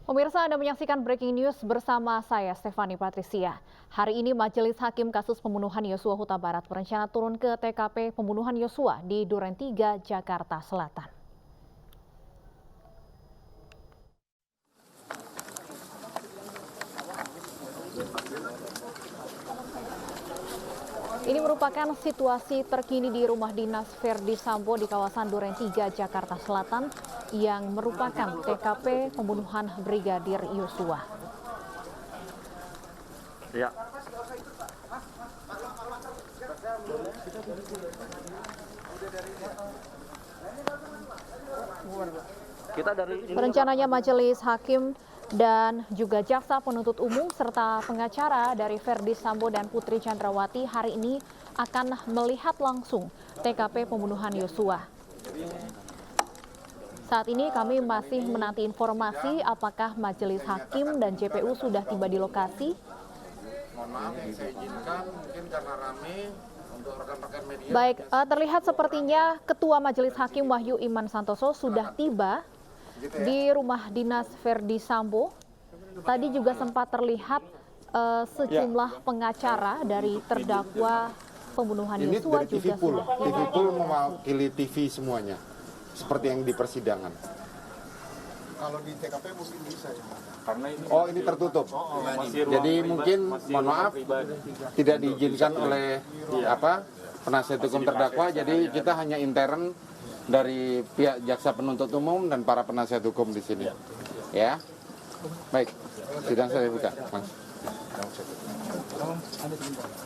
Pemirsa, Anda menyaksikan Breaking News bersama saya, Stefani Patricia. Hari ini Majelis Hakim kasus pembunuhan Yosua Huta Barat berencana turun ke TKP pembunuhan Yosua di Duren 3, Jakarta Selatan. Ini merupakan situasi terkini di rumah dinas Verdi Sambo di kawasan Duren 3, Jakarta Selatan yang merupakan TKP pembunuhan Brigadir Yosua. Ya. Rencananya Majelis Hakim dan juga jaksa penuntut umum serta pengacara dari Verdi Sambo dan Putri Chandrawati hari ini akan melihat langsung TKP pembunuhan Yosua. Saat ini kami masih menanti informasi apakah Majelis Hakim dan JPU sudah tiba di lokasi. Mohon maaf, saya izinkan mungkin karena rame untuk rekan-rekan media. Baik, terlihat sepertinya Ketua Majelis Hakim Wahyu Iman Santoso sudah tiba di rumah dinas Verdi Sambo. Tadi juga sempat terlihat sejumlah pengacara dari terdakwa pembunuhan Yosua juga sudah tiba. TV Pool mewakili TV semuanya, seperti yang di persidangan. Kalau di TKP mungkin bisa ya. Karena ini tertutup. Jadi mungkin mohon maaf tidak diizinkan oleh penasihat hukum terdakwa. Jadi kita hanya intern dari pihak jaksa penuntut umum dan para penasihat hukum di sini. Ya. Baik. Sidang saya buka, Mas.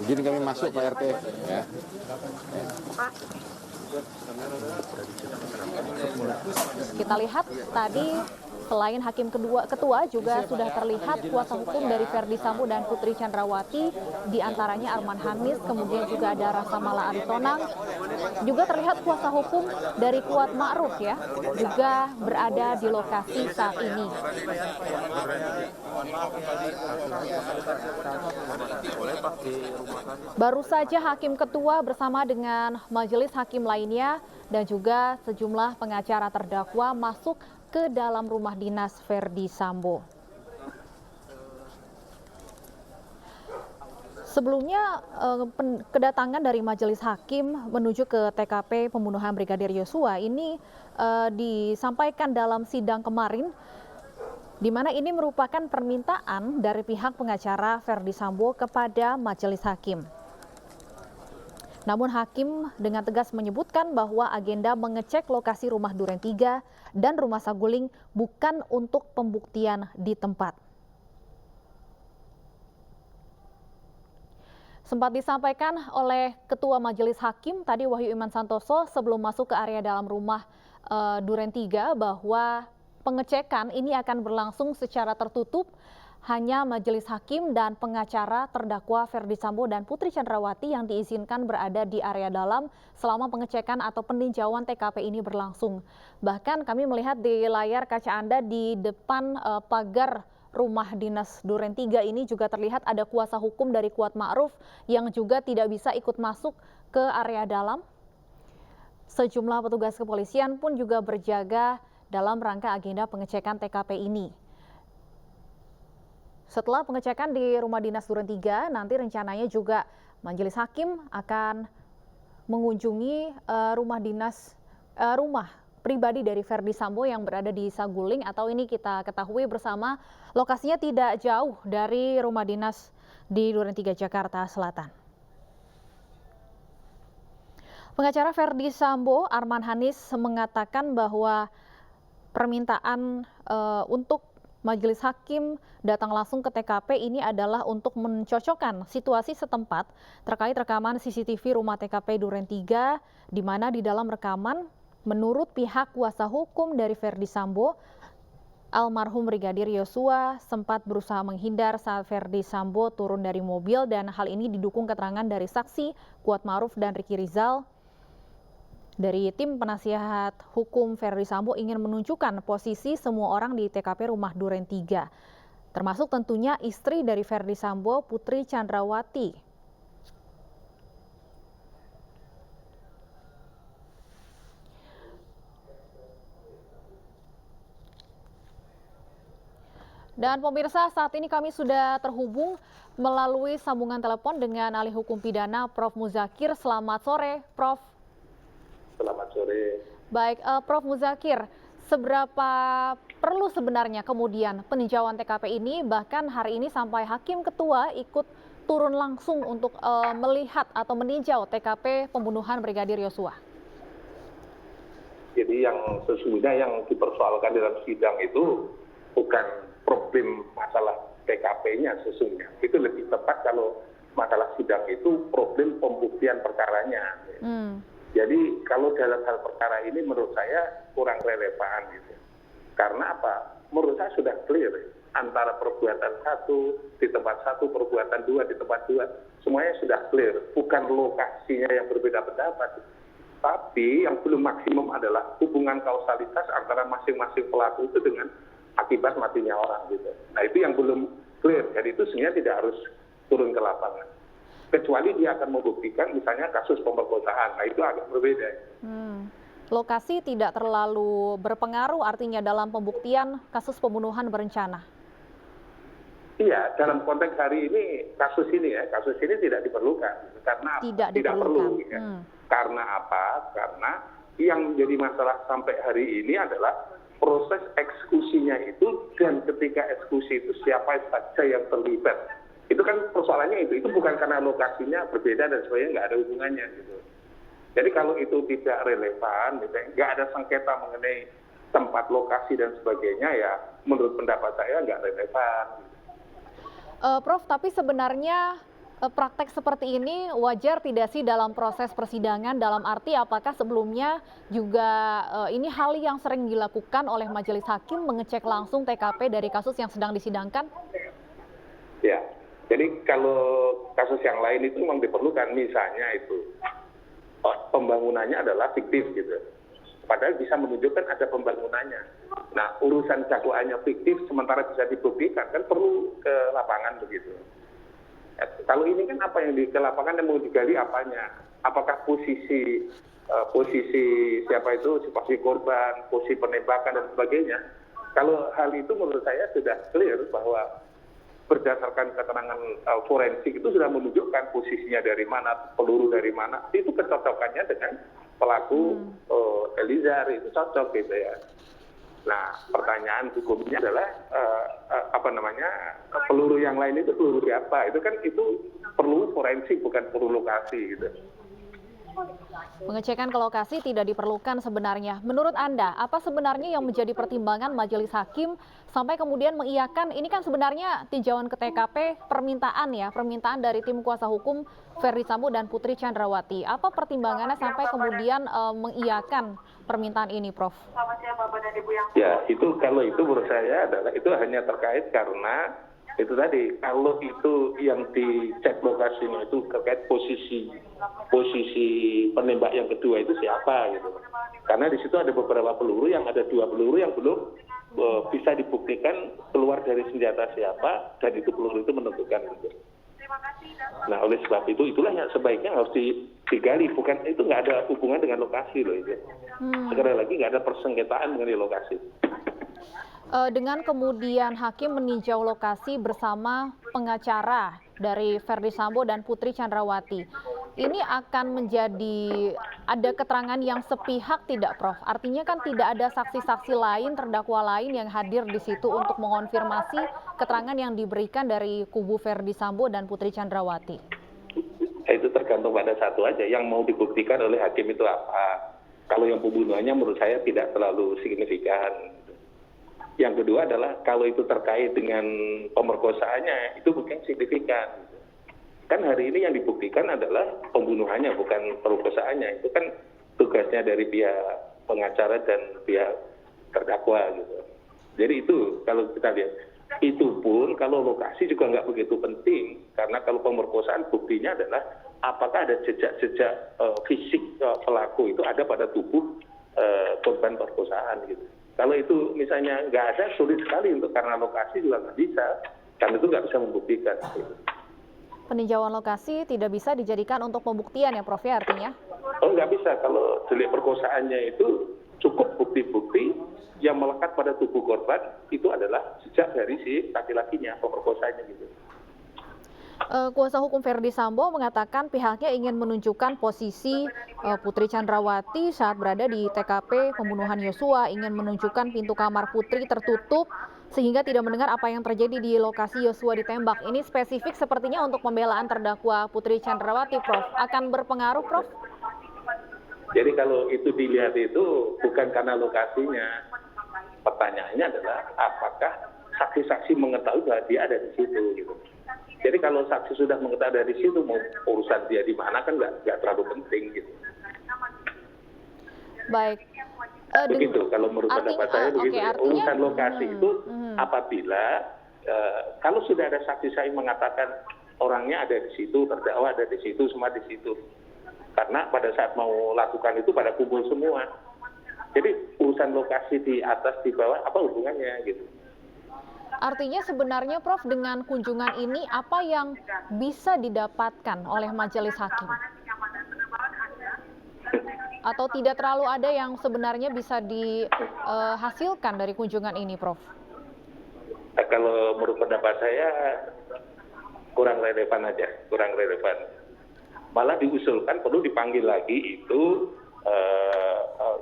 Izin kami masuk Pak RT ya. Kita lihat tadi selain hakim ketua juga sudah terlihat kuasa hukum dari Verdi Sambo dan Putri Chandrawati, diantaranya Arman Hanis, kemudian juga ada Rasa Mala Aritonang. Juga terlihat kuasa hukum dari Kuat Ma'ruf ya, juga berada di lokasi saat ini. Baru saja hakim ketua bersama dengan majelis hakim lainnya dan juga sejumlah pengacara terdakwa masuk ke dalam rumah dinas Verdi Sambo. Sebelumnya kedatangan dari majelis hakim menuju ke TKP pembunuhan Brigadir Yosua ini disampaikan dalam sidang kemarin, di mana ini merupakan permintaan dari pihak pengacara Verdi Sambo kepada majelis hakim. Namun hakim dengan tegas menyebutkan bahwa agenda mengecek lokasi rumah Duren 3 dan rumah Saguling bukan untuk pembuktian di tempat. Sempat disampaikan oleh Ketua Majelis Hakim tadi Wahyu Iman Santoso sebelum masuk ke area dalam rumah Duren 3 bahwa pengecekan ini akan berlangsung secara tertutup. Hanya majelis hakim dan pengacara terdakwa Verdi Sambo dan Putri Chandrawati yang diizinkan berada di area dalam selama pengecekan atau peninjauan TKP ini berlangsung. Bahkan kami melihat di layar kaca Anda di depan pagar rumah dinas Duren 3 ini juga terlihat ada kuasa hukum dari Kuat Ma'ruf yang juga tidak bisa ikut masuk ke area dalam. Sejumlah petugas kepolisian pun juga berjaga dalam rangka agenda pengecekan TKP ini. Setelah pengecekan di rumah dinas Duren 3, nanti rencananya juga majelis hakim akan mengunjungi rumah pribadi dari Verdi Sambo yang berada di Saguling, atau ini kita ketahui bersama lokasinya tidak jauh dari rumah dinas di Duren 3, Jakarta Selatan. Pengacara Verdi Sambo, Arman Hanis, mengatakan bahwa permintaan untuk majelis hakim datang langsung ke TKP ini adalah untuk mencocokkan situasi setempat terkait rekaman CCTV rumah TKP Duren 3, di mana di dalam rekaman menurut pihak kuasa hukum dari Verdi Sambo, almarhum Brigadir Yosua sempat berusaha menghindar saat Verdi Sambo turun dari mobil, dan hal ini didukung keterangan dari saksi Kuat Ma'ruf dan Ricky Rizal. Dari tim penasihat hukum Verdi Sambo ingin menunjukkan posisi semua orang di TKP rumah Duren 3, termasuk tentunya istri dari Verdi Sambo, Putri Chandrawati. Dan pemirsa, saat ini kami sudah terhubung melalui sambungan telepon dengan ahli hukum pidana Prof. Muzakir. Selamat sore, Prof. Selamat sore. Baik, Prof. Muzakir, seberapa perlu sebenarnya kemudian peninjauan TKP ini, bahkan hari ini sampai Hakim Ketua ikut turun langsung untuk melihat atau meninjau TKP pembunuhan Brigadir Yosua? Jadi yang sesungguhnya yang dipersoalkan dalam sidang itu bukan problem masalah TKP-nya sesungguhnya. Itu lebih tepat kalau masalah sidang itu problem pembuktian perkaranya. Jadi kalau dalam hal perkara ini menurut saya kurang relevan gitu. Karena apa? Menurut saya sudah clear antara perbuatan satu di tempat satu, perbuatan dua di tempat dua, semuanya sudah clear. Bukan lokasinya yang berbeda pendapat. Tapi yang belum maksimum adalah hubungan kausalitas antara masing-masing pelaku itu dengan akibat matinya orang gitu. Nah itu yang belum clear. Jadi itu sebenarnya tidak harus turun ke lapangan. Kecuali dia akan membuktikan misalnya kasus pemerkosaan. Nah itu agak berbeda. Lokasi tidak terlalu berpengaruh artinya dalam pembuktian kasus pembunuhan berencana? Iya, dalam konteks hari ini kasus ini tidak diperlukan. Karena tidak perlu. Ya. Karena apa? Karena yang menjadi masalah sampai hari ini adalah proses eksekusinya itu, dan ketika eksekusi itu siapa saja yang terlibat. Itu kan persoalannya itu bukan karena lokasinya berbeda dan sebagainya, nggak ada hubungannya gitu. Jadi kalau itu tidak relevan, misalnya nggak ada sengketa mengenai tempat lokasi dan sebagainya, ya menurut pendapat saya nggak relevan. Prof, tapi sebenarnya praktek seperti ini wajar tidak sih dalam proses persidangan, dalam arti apakah sebelumnya juga ini hal yang sering dilakukan oleh majelis hakim mengecek langsung TKP dari kasus yang sedang disidangkan? Ya, jadi kalau kasus yang lain itu memang diperlukan, misalnya itu pembangunannya adalah fiktif gitu. Padahal bisa menunjukkan ada pembangunannya. Nah, urusan dakwaannya fiktif sementara bisa dibuktikan, kan perlu ke lapangan begitu. Kalau ini kan apa yang ke lapangan yang mau digali apanya? Apakah posisi siapa itu, posisi korban, posisi penembakan dan sebagainya? Kalau hal itu menurut saya sudah clear bahwa berdasarkan keterangan forensik itu sudah menunjukkan posisinya dari mana, peluru dari mana. Itu kecocokannya dengan pelaku Eliezer itu cocok gitu ya. Nah, pertanyaan hukumnya adalah peluru yang lain itu peluru siapa? Itu kan perlu forensik, bukan perlu lokasi gitu. Pengecekan ke lokasi tidak diperlukan sebenarnya. Menurut Anda, apa sebenarnya yang menjadi pertimbangan majelis hakim sampai kemudian mengiyakan, ini kan sebenarnya tinjauan ke TKP permintaan dari tim kuasa hukum Ferdy Sambo dan Putri Chandrawati. Apa pertimbangannya sampai kemudian mengiyakan permintaan ini, Prof? Ya, kalau itu menurut saya adalah itu hanya terkait karena itu tadi, kalau itu yang dicek lokasinya itu terkait posisi penembak yang kedua itu siapa gitu. Karena di situ ada beberapa peluru, ada 2 peluru yang belum bisa dibuktikan keluar dari senjata siapa, dan itu peluru itu menentukan gitu. Nah, oleh sebab itulah yang sebaiknya harus digali, bukan itu nggak ada hubungan dengan lokasi loh itu. Sekali lagi nggak ada persengketaan mengenai lokasi. Dengan kemudian hakim meninjau lokasi bersama pengacara dari Ferdy Sambo dan Putri Chandrawati, ini akan menjadi ada keterangan yang sepihak tidak, Prof? Artinya kan tidak ada saksi-saksi lain, terdakwa lain yang hadir di situ untuk mengonfirmasi keterangan yang diberikan dari kubu Ferdy Sambo dan Putri Chandrawati. Itu tergantung pada satu aja, yang mau dibuktikan oleh hakim itu apa. Kalau yang pembunuhannya menurut saya tidak terlalu signifikan. Yang kedua adalah kalau itu terkait dengan pemerkosaannya, itu bukan signifikan. Kan hari ini yang dibuktikan adalah pembunuhannya, bukan pemerkosaannya. Itu kan tugasnya dari pihak pengacara dan pihak terdakwa gitu. Jadi itu kalau kita lihat. Itu pun kalau lokasi juga nggak begitu penting, karena kalau pemerkosaan buktinya adalah apakah ada jejak-jejak fisik pelaku itu ada pada tubuh korban perkosaan gitu. Kalau itu misalnya nggak ada, sulit sekali karena lokasi juga nggak bisa, karena itu nggak bisa membuktikan. Peninjauan lokasi tidak bisa dijadikan untuk pembuktian ya, Prof, ya artinya? Oh, nggak bisa. Kalau delik perkosaannya itu cukup bukti-bukti yang melekat pada tubuh korban itu adalah jejak dari si laki-lakinya, pemerkosanya gitu. Kuasa hukum Verdi Sambo mengatakan pihaknya ingin menunjukkan posisi Putri Chandrawati saat berada di TKP pembunuhan Yosua, ingin menunjukkan pintu kamar Putri tertutup sehingga tidak mendengar apa yang terjadi di lokasi Yosua ditembak. Ini spesifik sepertinya untuk pembelaan terdakwa Putri Chandrawati, Prof. Akan berpengaruh, Prof? Jadi kalau itu dilihat itu bukan karena lokasinya. Pertanyaannya adalah apakah saksi-saksi mengetahui bahwa dia ada di situ gitu. Jadi kalau saksi sudah mengetahui dari situ, mau urusan dia di mana kan nggak terlalu penting gitu. Baik. Begitu kalau menurut pendapat saya begitu. artinya, Urusan lokasi itu apabila kalau sudah ada saksi-saksi mengatakan orangnya ada di situ, terdakwa ada di situ, semua di situ. Karena pada saat mau lakukan itu pada kumpul semua. Jadi urusan lokasi di atas, di bawah, apa hubungannya gitu. Artinya sebenarnya, Prof, dengan kunjungan ini apa yang bisa didapatkan oleh majelis hakim? Atau tidak terlalu ada yang sebenarnya bisa dihasilkan dari kunjungan ini, Prof? Nah, kalau menurut pendapat saya kurang relevan aja, kurang relevan. Malah diusulkan perlu dipanggil lagi itu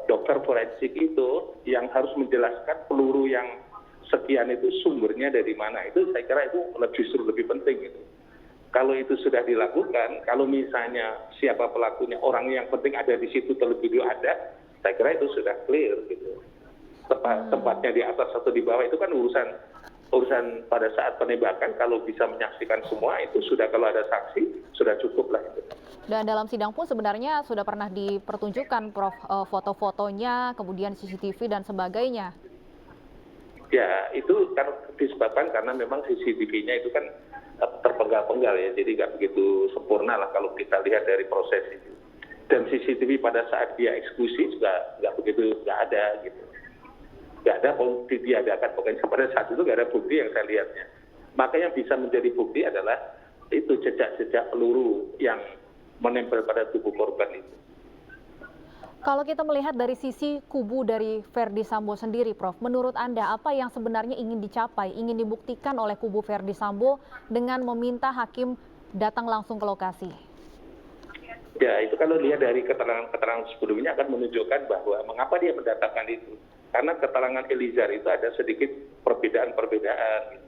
dokter forensik itu yang harus menjelaskan peluru yang sekian itu sumbernya dari mana. Itu saya kira itu justru lebih penting gitu. Kalau itu sudah dilakukan, kalau misalnya siapa pelakunya, orang yang penting ada di situ terlebih dahulu ada, saya kira itu sudah clear gitu. Tempatnya di atas atau di bawah itu kan urusan pada saat penembakan. Kalau bisa menyaksikan semua itu sudah, kalau ada saksi sudah cukup lah itu. Dan dalam sidang pun sebenarnya sudah pernah dipertunjukkan, Prof, foto-fotonya, kemudian CCTV dan sebagainya. Ya, itu kan disebabkan karena memang CCTV-nya itu kan terpenggal-penggal ya, jadi nggak begitu sempurna lah kalau kita lihat dari proses itu. Dan CCTV pada saat dia eksekusi juga nggak ada gitu. Nggak ada bukti diadakan, pokoknya pada saat itu nggak ada bukti yang saya lihatnya. Maka yang bisa menjadi bukti adalah itu jejak-jejak peluru yang menempel pada tubuh korban itu. Kalau kita melihat dari sisi kubu dari Verdi Sambo sendiri, Prof, menurut Anda apa yang sebenarnya ingin dicapai, ingin dibuktikan oleh kubu Verdi Sambo dengan meminta hakim datang langsung ke lokasi? Ya, itu kalau lihat dari keterangan sebelumnya akan menunjukkan bahwa mengapa dia mendatangkan itu. Karena keterangan Elizar itu ada sedikit perbedaan-perbedaan.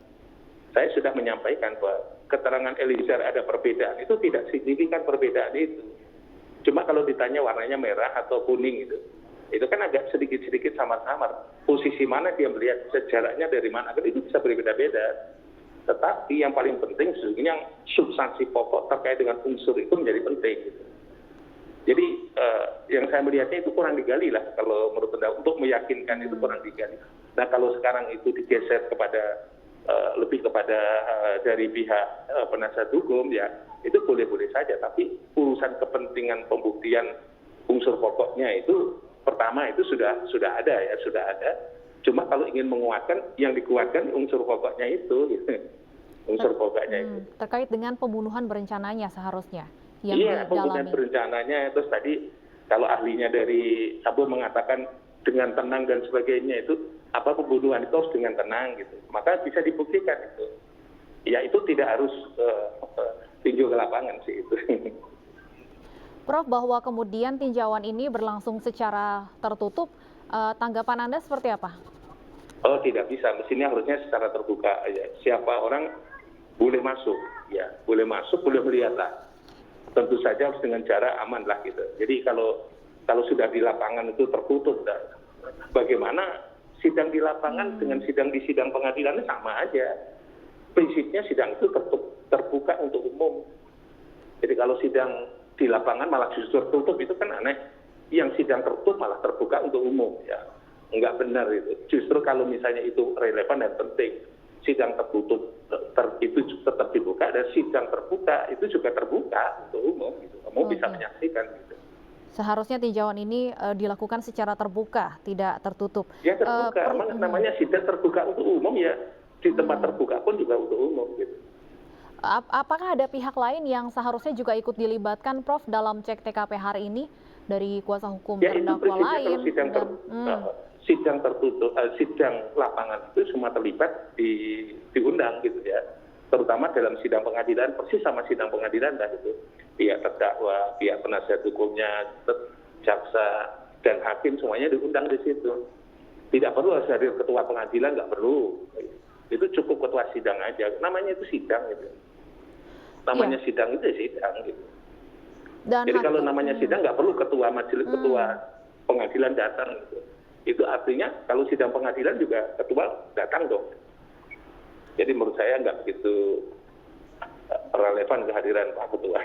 Saya sudah menyampaikan bahwa keterangan Elizar ada perbedaan, itu tidak signifikan perbedaan itu. Cuma kalau ditanya warnanya merah atau kuning itu kan agak sedikit-sedikit samar-samar. Posisi mana dia melihat, sejarahnya dari mana, kan itu bisa berbeda-beda. Tetapi yang paling penting sesungguhnya yang substansi pokok terkait dengan unsur itu menjadi penting. Gitu. Jadi yang saya melihatnya itu kurang digali lah kalau menurut pendapat, untuk meyakinkan itu kurang digali. Nah kalau sekarang itu digeser kepada lebih kepada dari pihak penasihat hukum ya itu boleh-boleh saja, tapi urusan kepentingan pembuktian unsur pokoknya itu pertama itu sudah ada ya, sudah ada. Cuma kalau ingin menguatkan, yang dikuatkan unsur pokoknya itu gitu. Unsur pokoknya itu terkait dengan pembunuhan berencananya seharusnya yang pembunuhan berencananya. Terus tadi kalau ahlinya dari Sambo mengatakan dengan tenang dan sebagainya, itu apa pembunuhan itu harus dengan tenang gitu, maka bisa dibuktikan itu. Ya itu tidak harus tinjau ke lapangan sih itu. Prof, bahwa kemudian tinjauan ini berlangsung secara tertutup, tanggapan Anda seperti apa? Oh tidak bisa, mestinya harusnya secara terbuka aja. Siapa orang boleh masuk, ya boleh masuk, boleh melihat lah. Tentu saja harus dengan cara aman lah gitu. Jadi kalau sudah di lapangan itu tertutup, bagaimana sidang di lapangan dengan sidang di sidang pengadilannya sama aja. Prinsipnya sidang itu terbuka untuk umum. Jadi kalau sidang di lapangan malah justru tertutup itu kan aneh. Yang sidang tertutup malah terbuka untuk umum ya. Enggak benar itu. Justru kalau misalnya itu relevan dan penting, sidang tertutup itu tetap dibuka, dan sidang terbuka itu juga terbuka untuk umum gitu. Kamu bisa menyaksikan gitu. Seharusnya tinjauan ini dilakukan secara terbuka, tidak tertutup. Ya terbuka, namanya sidang terbuka untuk umum ya, di tempat terbuka pun juga untuk umum gitu. Apakah ada pihak lain yang seharusnya juga ikut dilibatkan, Prof, dalam cek TKP hari ini? dari kuasa hukum Ya itu terdakwa prinsipnya lain kalau sidang tertutup, sidang lapangan itu semua terlibat diundang gitu ya. Terutama dalam sidang pengadilan, persis sama sidang pengadilan dah itu. Pihak terdakwa, pihak penasihat hukumnya, jaksa dan hakim semuanya diundang di situ. Tidak perlu harus hadir ketua pengadilan, nggak perlu. Itu cukup ketua sidang aja. Namanya itu sidang gitu. Namanya sidang itu sidang gitu. Dan Jadi kalau namanya sidang nggak perlu ketua majelis, ketua pengadilan datang gitu. Itu artinya kalau sidang pengadilan juga ketua datang dong. Jadi menurut saya nggak begitu relevan kehadiran Pak Ketua.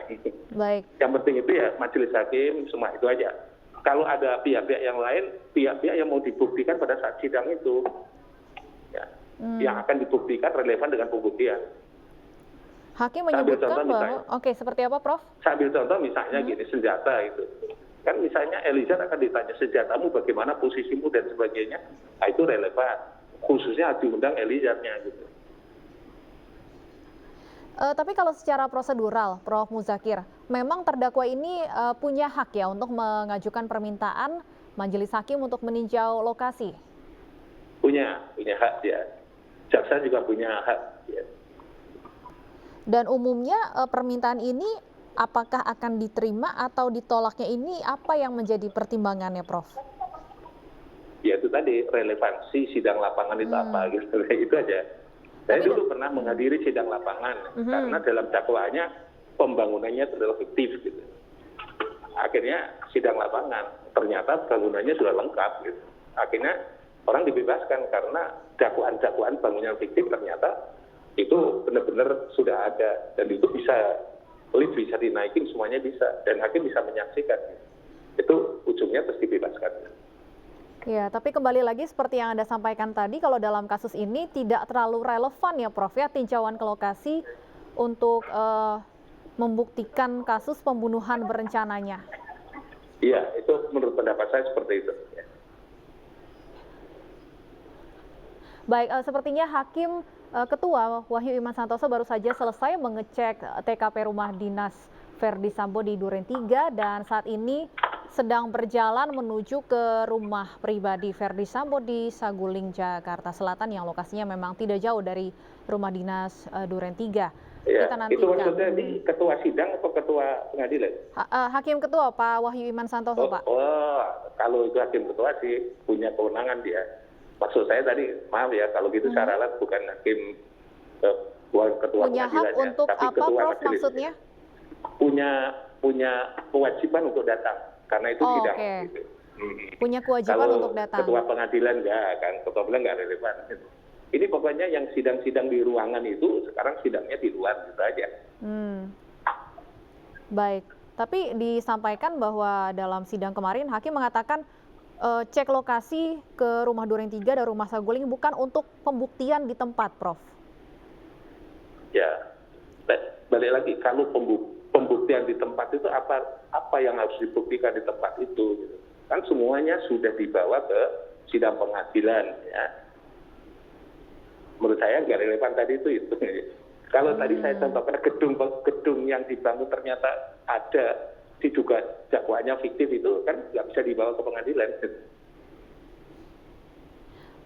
baik. Yang penting itu ya majelis hakim semua itu aja. Kalau ada pihak-pihak yang lain, pihak-pihak yang mau dibuktikan pada saat sidang itu, ya, yang akan dibuktikan relevan dengan pembuktian. Hakim Saya ambil menyebutkan contoh bahwa, misalnya. oke, seperti apa, Prof? Saya ambil contoh misalnya gini, senjata itu. Kan misalnya Elizar akan ditanya senjatamu bagaimana posisimu dan sebagainya. Nah, itu relevan. Khususnya diundang Elizarnya gitu. Tapi kalau secara prosedural, Prof. Muzakir, memang terdakwa ini punya hak ya untuk mengajukan permintaan majelis hakim untuk meninjau lokasi? Punya hak ya. Jaksa juga punya hak ya. Dan umumnya permintaan ini apakah akan diterima atau ditolaknya ini apa yang menjadi pertimbangannya, Prof? Ya itu tadi relevansi sidang lapangan itu apa gitu. Itu aja. Saya dulu pernah menghadiri sidang lapangan karena dalam dakwaannya pembangunannya terlalu fiktif gitu. Akhirnya sidang lapangan ternyata bangunannya sudah lengkap gitu. Akhirnya orang dibebaskan karena dakwaan-dakwaan bangunan fiktif ternyata itu benar-benar sudah ada dan itu bisa lift bisa dinaikin semuanya bisa dan hakim bisa menyaksikan. Itu ujungnya terus dibebaskan. Ya, tapi kembali lagi seperti yang Anda sampaikan tadi, kalau dalam kasus ini tidak terlalu relevan ya Prof ya tinjauan ke lokasi untuk membuktikan kasus pembunuhan berencananya. Iya, itu menurut pendapat saya seperti itu. Baik, sepertinya Hakim Ketua Wahyu Iman Santoso baru saja selesai mengecek TKP rumah dinas Verdi Sambo di Duren 3 dan saat ini sedang berjalan menuju ke rumah pribadi Verdi Sambo di Saguling, Jakarta Selatan yang lokasinya memang tidak jauh dari rumah dinas Duren 3. Ya, Kita nantikan. itu maksudnya di ketua sidang atau ketua pengadilan? Hakim Ketua Pak Wahyu Iman Santoso, Pak. Kalau itu hakim ketua sih punya kewenangan dia. Maksud saya tadi, maaf ya, kalau gitu saya ralat bukan hakim ketua punya pengadilannya, hak untuk tapi apa, ketua Prof, majelis. maksudnya? Punya kewajiban untuk datang, karena itu sidang. Oke. Gitu. Punya kewajiban Kalau untuk datang. ketua pengadilan enggak, kan ketua pengadilan enggak relevan. Ini pokoknya yang sidang-sidang di ruangan itu sekarang sidangnya di luar gitu aja. Baik, tapi disampaikan bahwa dalam sidang kemarin Hakim mengatakan cek lokasi ke rumah Duren 3 dan rumah Saguling bukan untuk pembuktian di tempat, Prof. Ya, balik lagi, kalau pembuktian di tempat itu apa yang harus dibuktikan di tempat itu? Gitu. Kan semuanya sudah dibawa ke sidang pengadilan, ya. Menurut saya nggak relevan tadi itu. Kalau tadi saya contohkan gedung yang dibangun ternyata ada diduga dakwaannya fiktif itu kan nggak bisa dibawa ke pengadilan.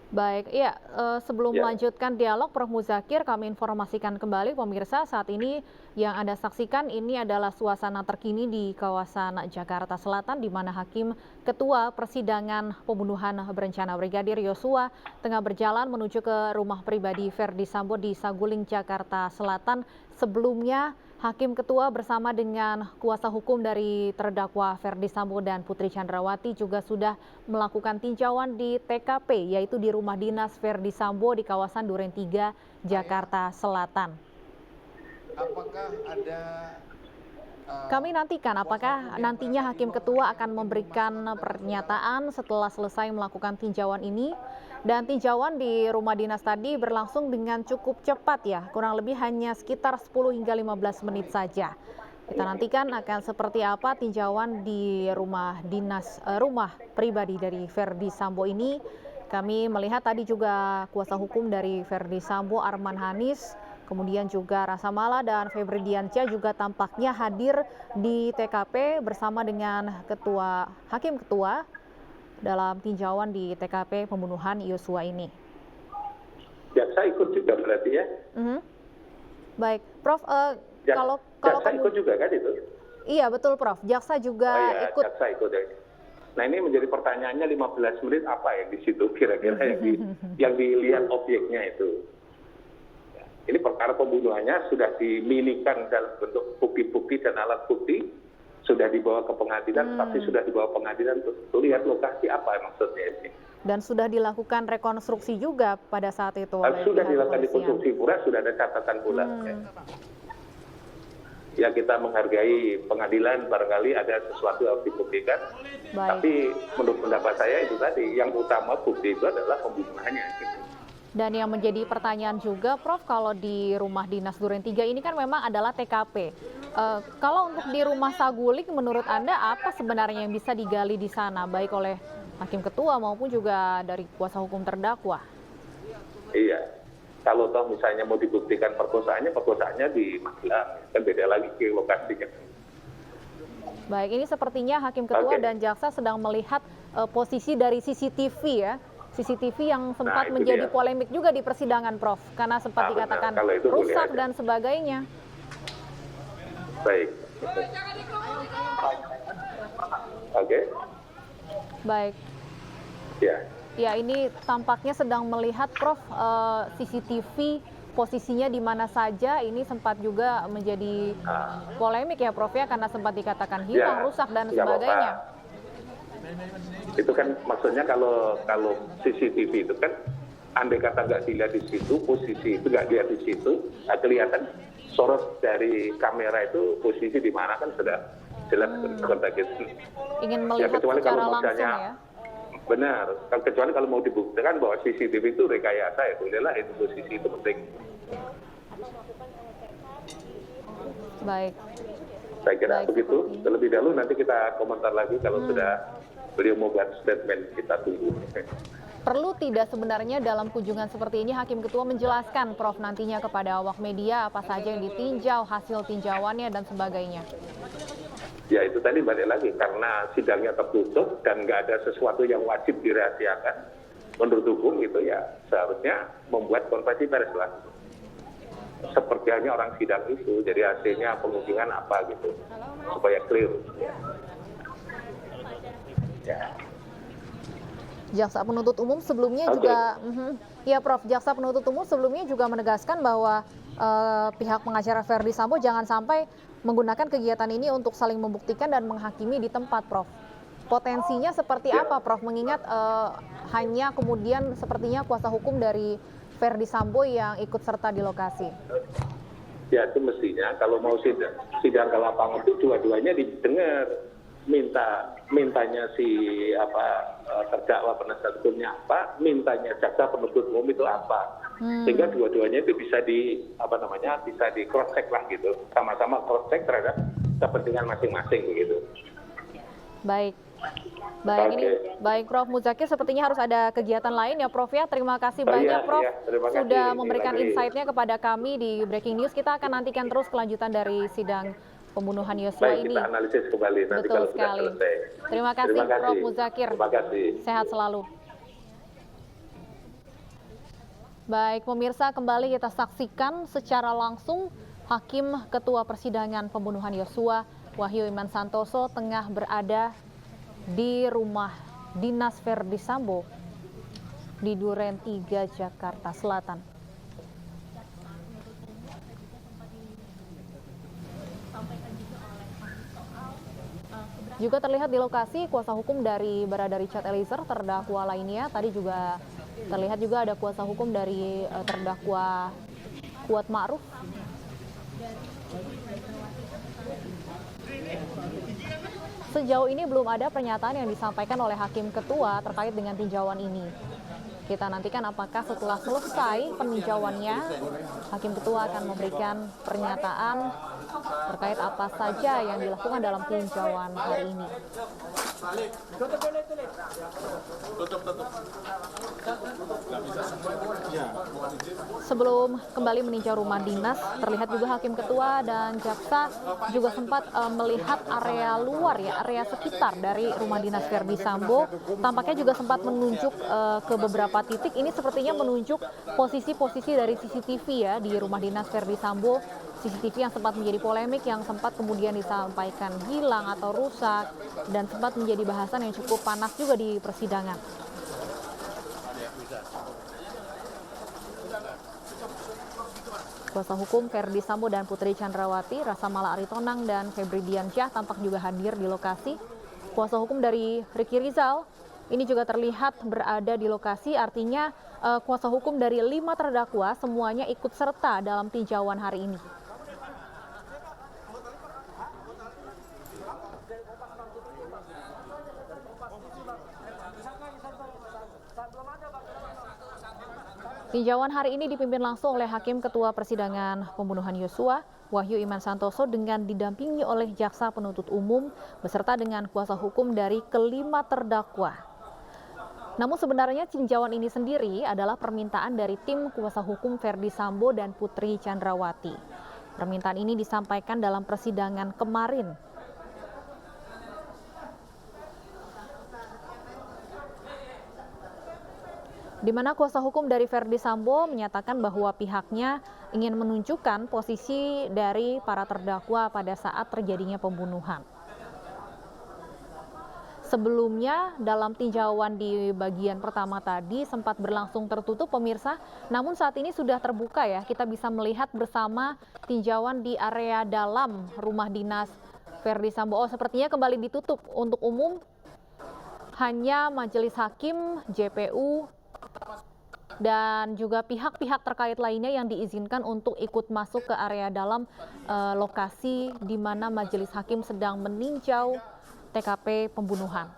Baik, iya, sebelum melanjutkan dialog Prof Muzakir, kami informasikan kembali pemirsa saat ini yang Anda saksikan ini adalah suasana terkini di kawasan Jakarta Selatan di mana Hakim Ketua Persidangan Pembunuhan Berencana Brigadir Yosua tengah berjalan menuju ke rumah pribadi Verdi Sambo di Saguling, Jakarta Selatan. Sebelumnya Hakim Ketua bersama dengan kuasa hukum dari terdakwa Verdi Sambo dan Putri Chandrawati juga sudah melakukan tinjauan di TKP, yaitu di rumah dinas Verdi Sambo di kawasan Duren 3, Jakarta Selatan. Apakah ada Kami nantikan apakah nantinya Hakim Ketua akan memberikan pernyataan setelah selesai melakukan tinjauan ini. Dan tinjauan di rumah dinas tadi berlangsung dengan cukup cepat ya, kurang lebih hanya sekitar 10 hingga 15 menit saja. Kita nantikan akan seperti apa tinjauan di rumah dinas, rumah pribadi dari Verdi Sambo ini. Kami melihat tadi juga kuasa hukum dari Verdi Sambo, Arman Hanis, Kemudian juga Rasa Mala dan Febri Diansyah juga tampaknya hadir di TKP bersama dengan Hakim Ketua dalam tinjauan di TKP pembunuhan Yosua ini. Jaksa ikut juga berarti ya? Baik, Prof. Kalau jaksa ikut juga kan itu? Iya betul, Prof. Jaksa juga ikut. Jaksa ikut ya. Nah ini menjadi pertanyaannya 15 menit apa ya di situ kira-kira yang dilihat objeknya itu. Ini perkara pembunuhannya sudah diminikan dalam bentuk bukti-bukti dan alat bukti, sudah dibawa ke pengadilan, tapi sudah dibawa pengadilan untuk lihat lokasi apa maksudnya ini. Dan sudah dilakukan rekonstruksi juga pada saat itu oleh sudah pihak dilakukan kepolisian. rekonstruksi pula, sudah ada catatan pula. Ya kita menghargai pengadilan, barangkali ada sesuatu yang harus dibuktikan. Baik. Tapi menurut pendapat saya itu tadi, yang utama bukti itu adalah pembunuhannya. Gitu. Dan yang menjadi pertanyaan juga, Prof, kalau di rumah dinas Duren 3 ini kan memang adalah TKP. Kalau untuk di rumah Saguling, menurut Anda apa sebenarnya yang bisa digali di sana, baik oleh Hakim Ketua maupun juga dari kuasa hukum terdakwa? Iya, kalau toh misalnya mau dibuktikan perkosaannya di Magelang, kan beda lagi ke lokasinya. Baik, ini sepertinya Hakim Ketua dan Jaksa sedang melihat posisi dari CCTV ya. CCTV yang sempat menjadi polemik juga di persidangan, Prof, karena sempat dikatakan rusak dan sebagainya. Baik. Oke. Baik. Ya. Ya, ini tampaknya sedang melihat, Prof, CCTV posisinya di mana saja. Ini sempat juga menjadi polemik ya, Prof, ya, karena sempat dikatakan hilang, rusak dan sebagainya. Itu kan maksudnya kalau CCTV itu kan andai kata nggak dilihat di situ, posisi itu nggak dilihat di situ, kelihatan source dari kamera itu posisi di mana kan sudah jelas kontak gitu. Ingin melihat secara langsung ya? Benar, kecuali kalau mau dibuktikan bahwa CCTV itu rekayasa ya bolehlah itu posisi itu penting. Baik. Saya kira begitu. Terlebih dahulu nanti kita komentar lagi kalau sudah beliau mau buat statement, kita tunggu. Perlu tidak sebenarnya dalam kunjungan seperti ini Hakim Ketua menjelaskan, Prof, nantinya kepada awak media apa saja yang ditinjau, hasil tinjauannya dan sebagainya? Ya itu tadi balik lagi, karena sidangnya tertutup dan nggak ada sesuatu yang wajib dirahasiakan, menurut hukum itu ya seharusnya membuat konferensi pers lah. Seperti hanya orang sidang itu, jadi hasilnya pengunjungan apa gitu, supaya clear. Ya. Jaksa penuntut umum sebelumnya juga, ya Prof, Jaksa penuntut umum sebelumnya juga menegaskan bahwa pihak pengacara Ferdi Sambo jangan sampai menggunakan kegiatan ini untuk saling membuktikan dan menghakimi di tempat, Prof. Potensinya seperti apa, Prof? Mengingat hanya kemudian sepertinya kuasa hukum dari Ferdi Sambo yang ikut serta di lokasi. Ya itu mestinya kalau mau sidang ke lapangan itu dua-duanya didengar. Mintanya si terdakwa penasihat hukumnya apa, mintanya jaksa penuntut umum itu apa, sehingga dua-duanya itu bisa bisa di cross check lah gitu, sama-sama cross check terhadap kepentingan masing-masing begitu. Baik, ini baik Prof Muzakir, sepertinya harus ada kegiatan lain ya Prof ya. Terima kasih banyak Prof sudah memberikan insight-nya kepada kami di Breaking News. Kita akan nantikan terus kelanjutan dari sidang pembunuhan Yosua ini. Kita analisis kembali nanti kalau sudah selesai. Terima kasih Prof Muzakir. Terima kasih. Sehat selalu. Baik pemirsa, kembali kita saksikan secara langsung Hakim Ketua Persidangan Pembunuhan Yosua Wahyu Iman Santoso tengah berada di rumah dinas Ferdi Sambo di Duren 3 Jakarta Selatan. Juga terlihat di lokasi kuasa hukum dari Barada Richard Eliezer, terdakwa lainnya. Tadi juga terlihat juga ada kuasa hukum dari terdakwa Kuat Ma'ruf. Sejauh ini belum ada pernyataan yang disampaikan oleh Hakim Ketua terkait dengan tinjauan ini. Kita nantikan apakah setelah selesai peninjauannya, Hakim Ketua akan memberikan pernyataan terkait apa saja yang dilakukan dalam tinjauan hari ini. Sebelum kembali meninjau rumah dinas, terlihat juga Hakim Ketua dan Jaksa juga sempat melihat area luar ya, area sekitar dari rumah dinas Verdi Sambo. Tampaknya juga sempat menunjuk ke beberapa titik. Ini sepertinya menunjuk posisi-posisi dari CCTV ya di rumah dinas Verdi Sambo. CCTV yang sempat menjadi polemik, yang sempat kemudian disampaikan hilang atau rusak, dan sempat menjadi bahasan yang cukup panas juga di persidangan. Kuasa hukum Verdi Sambo dan Putri Chandrawati, Rasa Mala Aritonang dan Febri Diansyah tampak juga hadir di lokasi. Kuasa hukum dari Ricky Rizal ini juga terlihat berada di lokasi, artinya kuasa hukum dari 5 terdakwa semuanya ikut serta dalam tinjauan hari ini. Tinjauan hari ini dipimpin langsung oleh Hakim Ketua Persidangan Pembunuhan Yosua, Wahyu Iman Santoso, dengan didampingi oleh Jaksa Penuntut Umum beserta dengan kuasa hukum dari kelima terdakwa. Namun sebenarnya tinjauan ini sendiri adalah permintaan dari tim kuasa hukum Verdi Sambo dan Putri Chandrawati. Permintaan ini disampaikan dalam persidangan kemarin. Di mana kuasa hukum dari Verdi Sambo menyatakan bahwa pihaknya ingin menunjukkan posisi dari para terdakwa pada saat terjadinya pembunuhan. Sebelumnya dalam tinjauan di bagian pertama tadi sempat berlangsung tertutup pemirsa, namun saat ini sudah terbuka ya, kita bisa melihat bersama tinjauan di area dalam rumah dinas Verdi Sambo. Oh, sepertinya kembali ditutup untuk umum, hanya majelis hakim, JPU, dan juga pihak-pihak terkait lainnya yang diizinkan untuk ikut masuk ke area dalam lokasi di mana majelis hakim sedang meninjau TKP pembunuhan.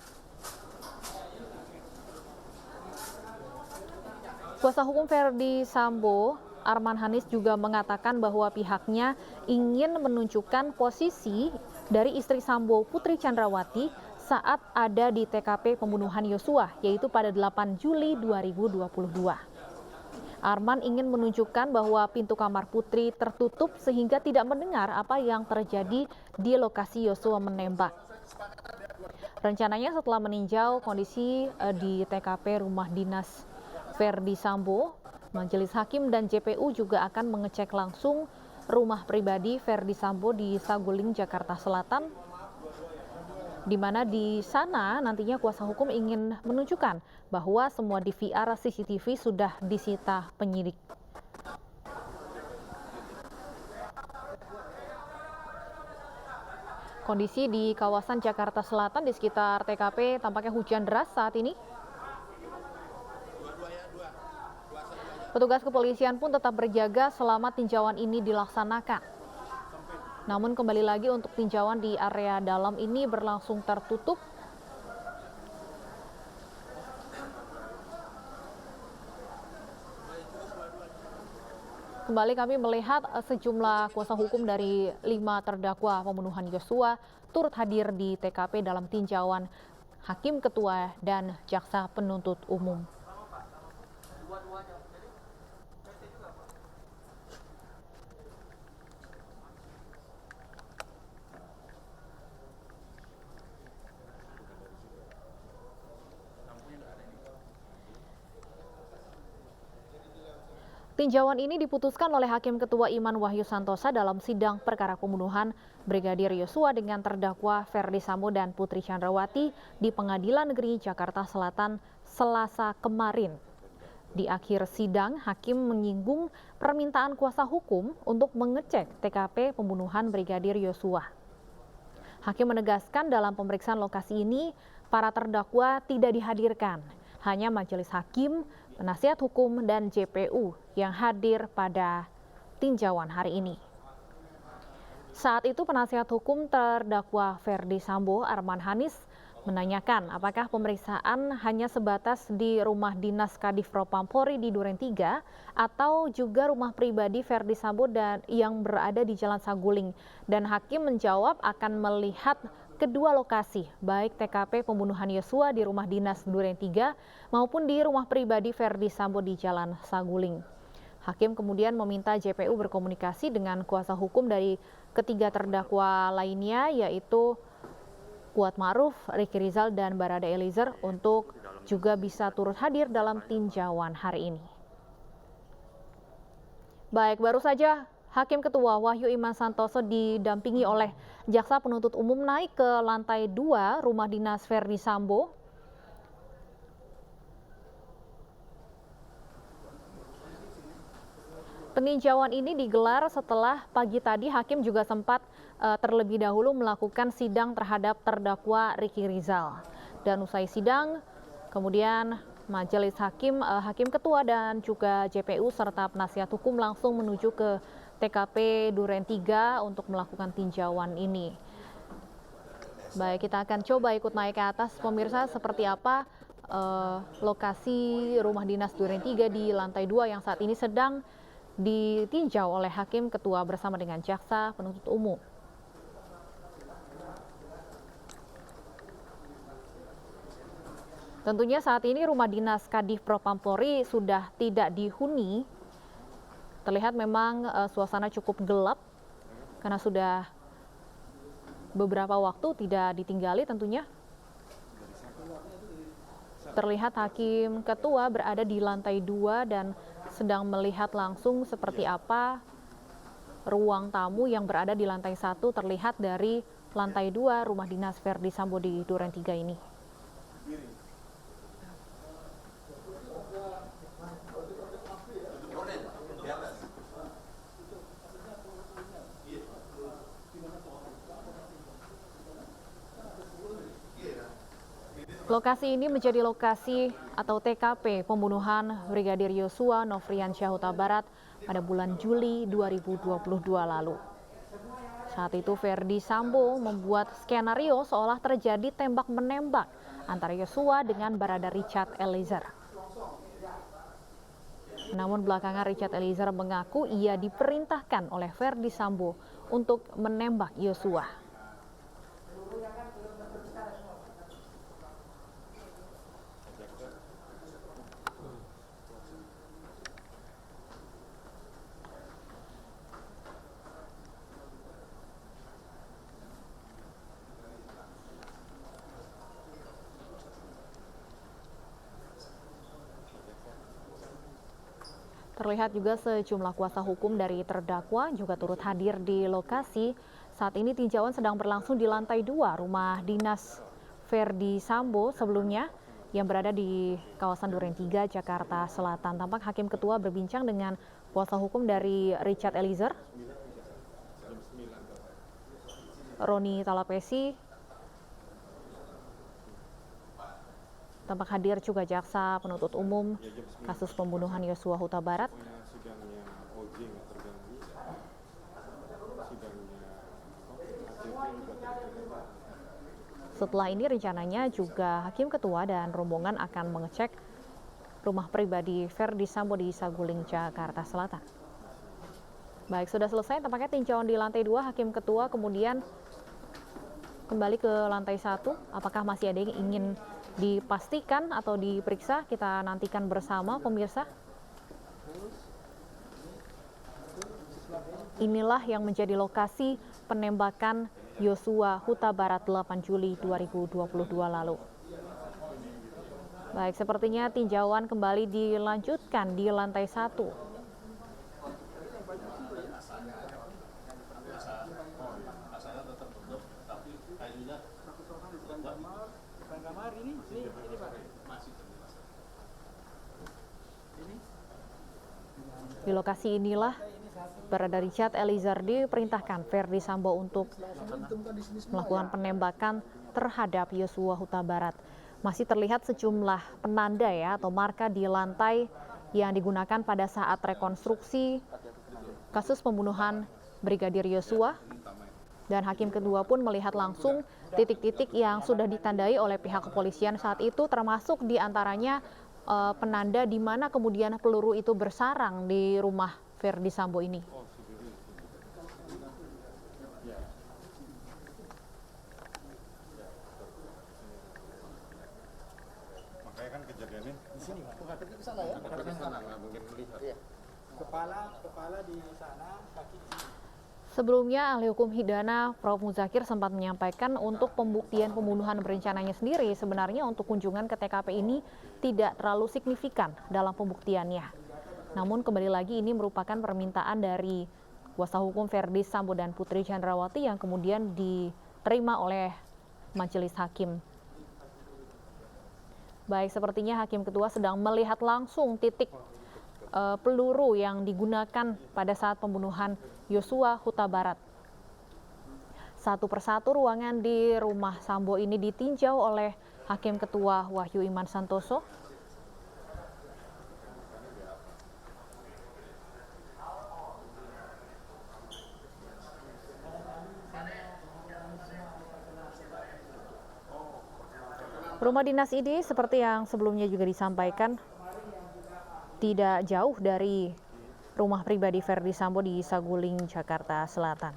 Kuasa hukum Verdi Sambo, Arman Hanis, juga mengatakan bahwa pihaknya ingin menunjukkan posisi dari istri Sambo, Putri Chandrawati, saat ada di TKP pembunuhan Yosua, yaitu pada 8 Juli 2022. Arman ingin menunjukkan bahwa pintu kamar Putri tertutup sehingga tidak mendengar apa yang terjadi di lokasi Yosua menembak. Rencananya setelah meninjau kondisi di TKP rumah dinas Verdi Sambo, majelis hakim dan JPU juga akan mengecek langsung rumah pribadi Verdi Sambo di Saguling, Jakarta Selatan, di mana di sana nantinya kuasa hukum ingin menunjukkan bahwa semua DVR CCTV sudah disita penyidik. Kondisi di kawasan Jakarta Selatan di sekitar TKP tampaknya hujan deras saat ini. Petugas kepolisian pun tetap berjaga selama tinjauan ini dilaksanakan. Namun kembali lagi untuk tinjauan di area dalam ini berlangsung tertutup. Kembali kami melihat sejumlah kuasa hukum dari 5 terdakwa pembunuhan Yosua turut hadir di TKP dalam tinjauan Hakim Ketua dan Jaksa Penuntut Umum. Tinjauan ini diputuskan oleh Hakim Ketua Iman Wahyu Santosa dalam sidang perkara pembunuhan Brigadir Yosua dengan terdakwa Verdi Sambo dan Putri Chandrawati di Pengadilan Negeri Jakarta Selatan Selasa kemarin. Di akhir sidang, Hakim menyinggung permintaan kuasa hukum untuk mengecek TKP pembunuhan Brigadir Yosua. Hakim menegaskan dalam pemeriksaan lokasi ini, para terdakwa tidak dihadirkan. Hanya majelis hakim, penasihat hukum, dan JPU yang hadir pada tinjauan hari ini. Saat itu penasihat hukum terdakwa Verdi Sambo, Arman Hanis, menanyakan apakah pemeriksaan hanya sebatas di rumah dinas Kadif Propam Polri di Duren 3 atau juga rumah pribadi Verdi Sambo dan yang berada di Jalan Saguling. Dan hakim menjawab akan melihat kedua lokasi, baik TKP pembunuhan Yosua di rumah dinas Duren 3 maupun di rumah pribadi Verdi Sambo di Jalan Saguling. Hakim kemudian meminta JPU berkomunikasi dengan kuasa hukum dari ketiga terdakwa lainnya, yaitu Kuat Ma'ruf, Ricky Rizal, dan Barada Eliezer untuk juga bisa turut hadir dalam tinjauan hari ini. Baik, baru saja Hakim Ketua Wahyu Iman Santoso didampingi oleh Jaksa Penuntut Umum naik ke lantai 2 rumah dinas Verdi Sambo. Peninjauan ini digelar setelah pagi tadi Hakim juga sempat terlebih dahulu melakukan sidang terhadap terdakwa Ricky Rizal. Dan usai sidang, kemudian Majelis Hakim, Hakim Ketua dan juga JPU serta penasihat hukum langsung menuju ke TKP Duren 3 untuk melakukan tinjauan ini. Baik, kita akan coba ikut naik ke atas, pemirsa, seperti apa lokasi rumah dinas Duren 3 di lantai 2 yang saat ini sedang ditinjau oleh Hakim Ketua bersama dengan Jaksa Penuntut Umum. Tentunya saat ini rumah dinas Kadif Propam Polri sudah tidak dihuni. Terlihat memang suasana cukup gelap karena sudah beberapa waktu tidak ditinggali tentunya. Terlihat Hakim Ketua berada di lantai 2 dan sedang melihat langsung seperti apa ruang tamu yang berada di lantai 1 terlihat dari lantai 2 rumah dinas Verdi Sambo di Duren 3 ini. Lokasi ini menjadi lokasi atau TKP pembunuhan Brigadir Yosua Nofriansyah Huta Barat pada bulan Juli 2022 lalu. Saat itu Verdi Sambo membuat skenario seolah terjadi tembak-menembak antara Yosua dengan Barada Richard Eliezer. Namun belakangan Richard Eliezer mengaku ia diperintahkan oleh Verdi Sambo untuk menembak Yosua. Terlihat juga sejumlah kuasa hukum dari terdakwa juga turut hadir di lokasi. Saat ini tinjauan sedang berlangsung di lantai 2 rumah dinas Verdi Sambo sebelumnya yang berada di kawasan Duren 3, Jakarta Selatan. Tampak Hakim Ketua berbincang dengan kuasa hukum dari Richard Eliezer, Roni Talapesi. Tampak hadir juga Jaksa Penuntut Umum kasus pembunuhan Yosua Huta Barat. Setelah ini rencananya juga Hakim Ketua dan rombongan akan mengecek rumah pribadi Verdi Sambo di Saguling, Jakarta Selatan. Baik, sudah selesai tampaknya tinjauan di lantai 2. Hakim Ketua kemudian kembali ke lantai 1. Apakah masih ada yang ingin dipastikan atau diperiksa? Kita nantikan bersama, pemirsa. Inilah yang menjadi lokasi penembakan Yosua Huta Barat 8 Juli 2022 lalu. Baik, sepertinya tinjauan kembali dilanjutkan di lantai 1. Di lokasi inilah Barada Richard Eliezer diperintahkan Verdi Sambo untuk melakukan penembakan terhadap Yosua Huta Barat. Masih terlihat sejumlah penanda ya atau marka di lantai yang digunakan pada saat rekonstruksi kasus pembunuhan Brigadir Yosua. Dan Hakim Ketua pun melihat langsung titik-titik yang sudah ditandai oleh pihak kepolisian saat itu, termasuk diantaranya penanda di mana kemudian peluru itu bersarang di rumah Verdi Sambo ini. Pergi ke sana ya. Di sana nggak mungkin melihat. Kepala di sana, kaki Sebelumnya, ahli hukum Hidana Prof. Muzakir sempat menyampaikan untuk pembuktian pembunuhan berencananya sendiri sebenarnya untuk kunjungan ke TKP ini tidak terlalu signifikan dalam pembuktiannya. Namun kembali lagi ini merupakan permintaan dari kuasa hukum Ferdi Sambo dan Putri Chandrawati yang kemudian diterima oleh majelis hakim. Baik, sepertinya hakim ketua sedang melihat langsung titik peluru yang digunakan pada saat pembunuhan Yosua Huta Barat. Satu persatu ruangan di rumah Sambo ini ditinjau oleh Hakim Ketua Wahyu Iman Santoso. Rumah dinas ini seperti yang sebelumnya juga disampaikan tidak jauh dari rumah pribadi Ferdi Sambo di Saguling, Jakarta Selatan.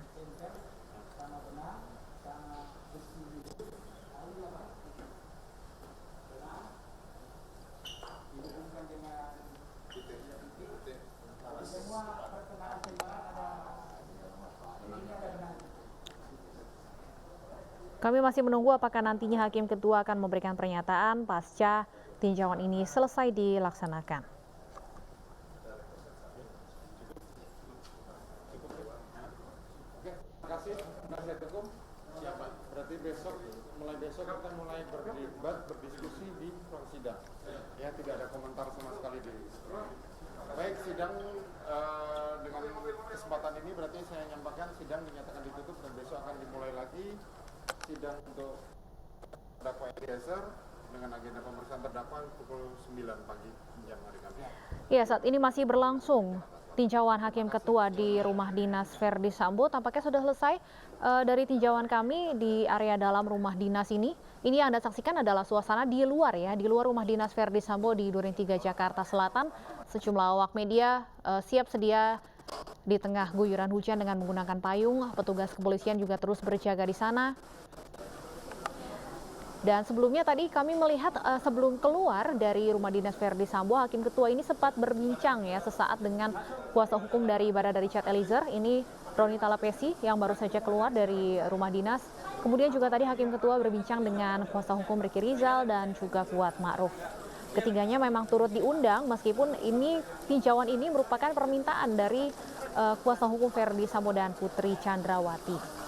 Kami masih menunggu apakah nantinya Hakim Ketua akan memberikan pernyataan pasca tinjauan ini selesai dilaksanakan. Terima kasih penasihat hukum. Siapa? Berarti mulai besok kita mulai berdebat, berdiskusi di ruang sidang. Ya, tidak ada komentar sama sekali di. Baik, sidang dengan kesempatan ini berarti saya nyampaikan sidang dinyatakan ditutup dan besok akan dimulai lagi sidang untuk terdakwa Eliezer dengan agenda pemeriksaan terdakwa pukul 9 pagi jam hari Kamis. Ya, saat ini masih berlangsung tinjauan Hakim Ketua di rumah dinas Ferdi Sambo. Tampaknya sudah selesai dari tinjauan kami di area dalam rumah dinas ini. Ini yang Anda saksikan adalah suasana di luar ya, di luar rumah dinas Ferdi Sambo di Duren 3 Jakarta Selatan. Sejumlah awak media siap sedia di tengah guyuran hujan dengan menggunakan payung. Petugas kepolisian juga terus berjaga di sana. Dan sebelumnya tadi kami melihat sebelum keluar dari rumah dinas Ferdi Sambo, Hakim Ketua ini sempat berbincang ya sesaat dengan kuasa hukum dari Barada Richard Eliezer. Ini Roni Talapesi yang baru saja keluar dari rumah dinas. Kemudian juga tadi Hakim Ketua berbincang dengan kuasa hukum Ricky Rizal dan juga Kuat Ma'ruf. Ketiganya memang turut diundang meskipun ini tinjauan ini merupakan permintaan dari kuasa hukum Ferdi Sambo dan Putri Chandrawati.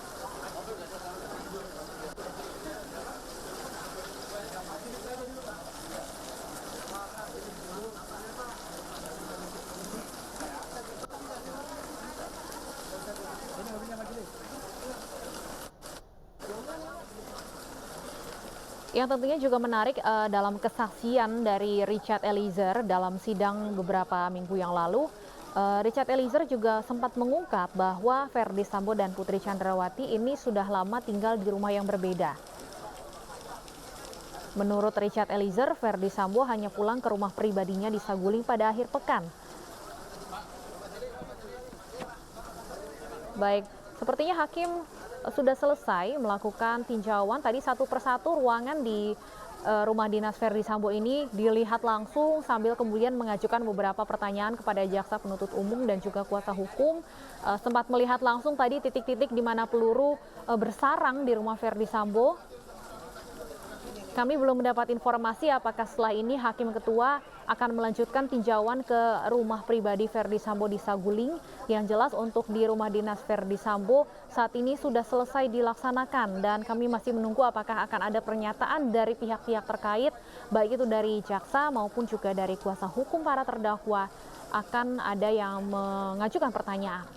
Yang tentunya juga menarik dalam kesaksian dari Richard Eliezer dalam sidang beberapa minggu yang lalu, Richard Eliezer juga sempat mengungkap bahwa Ferdi Sambo dan Putri Chandrawati ini sudah lama tinggal di rumah yang berbeda. Menurut Richard Eliezer, Ferdi Sambo hanya pulang ke rumah pribadinya di Saguling pada akhir pekan. Baik, sepertinya Hakim sudah selesai melakukan tinjauan. Tadi satu persatu ruangan di rumah dinas Ferdi Sambo ini dilihat langsung sambil kemudian mengajukan beberapa pertanyaan kepada jaksa penuntut umum dan juga kuasa hukum. Sempat melihat langsung tadi titik-titik di mana peluru bersarang di rumah Ferdi Sambo. Kami belum mendapat informasi apakah setelah ini Hakim Ketua akan melanjutkan tinjauan ke rumah pribadi Ferdi Sambo di Saguling. Yang jelas untuk di rumah dinas Ferdi Sambo saat ini sudah selesai dilaksanakan dan kami masih menunggu apakah akan ada pernyataan dari pihak-pihak terkait, baik itu dari jaksa maupun juga dari kuasa hukum para terdakwa, akan ada yang mengajukan pertanyaan.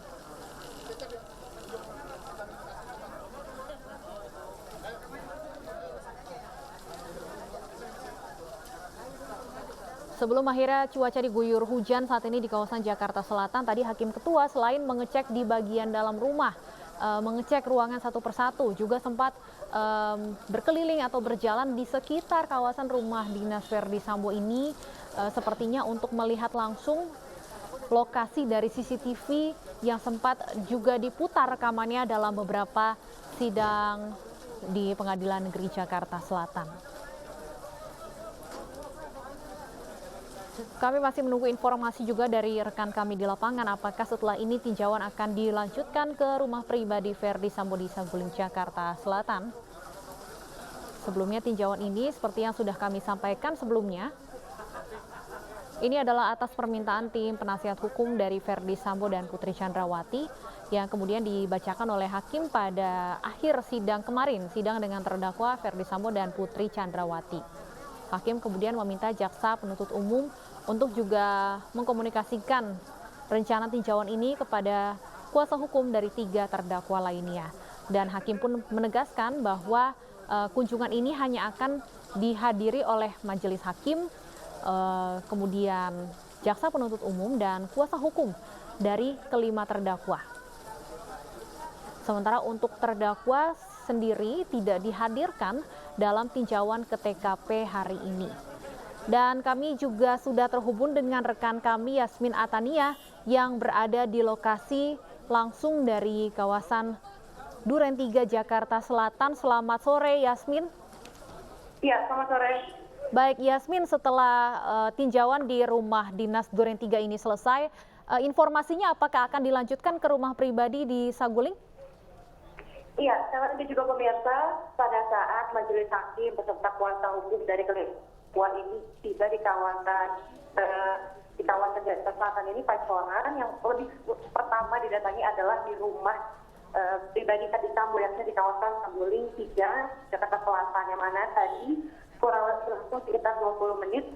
Sebelum akhirnya cuaca diguyur hujan saat ini di kawasan Jakarta Selatan, tadi Hakim Ketua selain mengecek di bagian dalam rumah, mengecek ruangan satu persatu, juga sempat berkeliling atau berjalan di sekitar kawasan rumah dinas Ferdi Sambo ini, sepertinya untuk melihat langsung lokasi dari CCTV yang sempat juga diputar rekamannya dalam beberapa sidang di Pengadilan Negeri Jakarta Selatan. Kami masih menunggu informasi juga dari rekan kami di lapangan, apakah setelah ini tinjauan akan dilanjutkan ke rumah pribadi Verdi Sambo di Saguling, Jakarta Selatan. Sebelumnya tinjauan ini seperti yang sudah kami sampaikan sebelumnya, ini adalah atas permintaan tim penasihat hukum dari Verdi Sambo dan Putri Chandrawati yang kemudian dibacakan oleh hakim pada akhir sidang kemarin, sidang dengan terdakwa Verdi Sambo dan Putri Chandrawati. Hakim kemudian meminta jaksa penuntut umum untuk juga mengkomunikasikan rencana tinjauan ini kepada kuasa hukum dari 3 terdakwa lainnya. Dan hakim pun menegaskan bahwa kunjungan ini hanya akan dihadiri oleh majelis hakim, kemudian jaksa penuntut umum dan kuasa hukum dari kelima terdakwa. Sementara untuk terdakwa sendiri tidak dihadirkan dalam tinjauan ke TKP hari ini. Dan kami juga sudah terhubung dengan rekan kami Yasmin Atania yang berada di lokasi langsung dari kawasan Duren 3 Jakarta Selatan. Selamat sore Yasmin. Iya, selamat sore. Baik Yasmin, setelah tinjauan di rumah dinas Duren 3 ini selesai, informasinya apakah akan dilanjutkan ke rumah pribadi di Saguling? Iya, sangat juga pemirsa, pada saat majelis hakim beserta kuasa hukum dari kelima ini tiba di kawasan Jakarta Selatan ini, pacoran yang lebih pertama didatangi adalah di rumah pribadi Verdi Sambo yang di kawasan Saguling 3 Jakarta Selatan, yang mana tadi kurang lebih sekitar 20 menit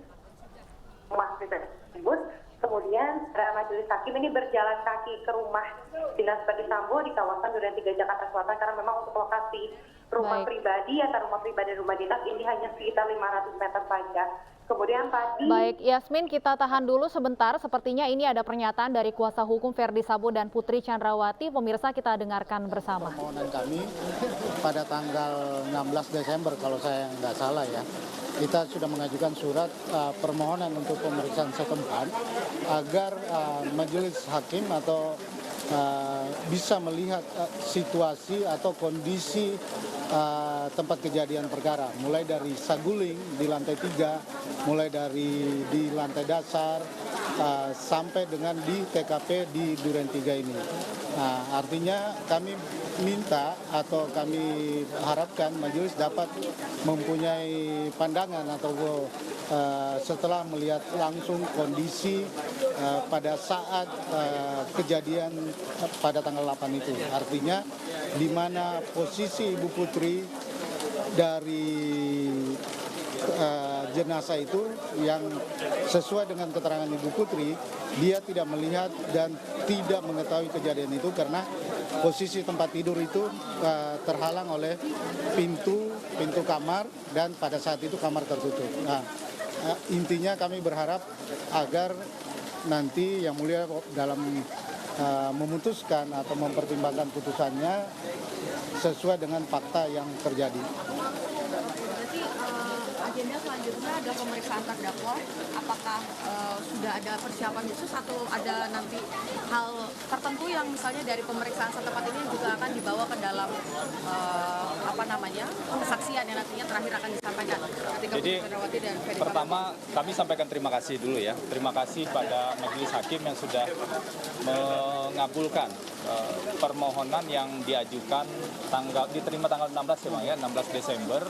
rumah pribadi tersebut. Kemudian majelis hakim ini berjalan kaki ke rumah dinas Verdi Sambo di kawasan Duren 3 Jakarta Selatan, karena memang untuk lokasi rumah pribadi atau rumah pribadi rumah dinas ini hanya sekitar 500 meter saja. Kemudian tadi... Baik Yasmin, kita tahan dulu sebentar. Sepertinya ini ada pernyataan dari kuasa hukum Verdi Sambo dan Putri Chandrawati. Pemirsa, kita dengarkan bersama. Permohonan kami pada tanggal 16 Desember kalau saya nggak salah ya, kita sudah mengajukan surat permohonan untuk pemeriksaan setempat agar majelis hakim atau bisa melihat situasi atau kondisi tempat kejadian perkara, mulai dari Saguling di lantai 3, mulai dari di lantai dasar sampai dengan di TKP di Duren 3 ini. Nah, artinya kami minta atau kami harapkan majelis dapat mempunyai pandangan atau setelah melihat langsung kondisi pada saat kejadian pada tanggal 8 itu. Artinya di mana posisi Ibu Putri dari jenazah itu yang sesuai dengan keterangan Ibu Putri, dia tidak melihat dan tidak mengetahui kejadian itu karena posisi tempat tidur itu terhalang oleh pintu kamar dan pada saat itu kamar tertutup. Nah, intinya kami berharap agar nanti Yang Mulia dalam memutuskan atau mempertimbangkan putusannya sesuai dengan fakta yang terjadi. Berarti agenda selanjutnya ada pemeriksaan terdakwa. Apakah sudah ada persiapan khusus atau ada nanti hal tertentu yang misalnya dari pemeriksaan setempat ini juga akan dibawa ke dalam kesaksian yang nantinya terakhir akan disampaikan ketika Jadi Chandrawati dan Verdi Sambo? pertama kami sampaikan terima kasih dulu ya. Terima kasih pada majelis hakim yang sudah mengabulkan permohonan yang diajukan diterima tanggal 16 ya Bang ya, 16 Desember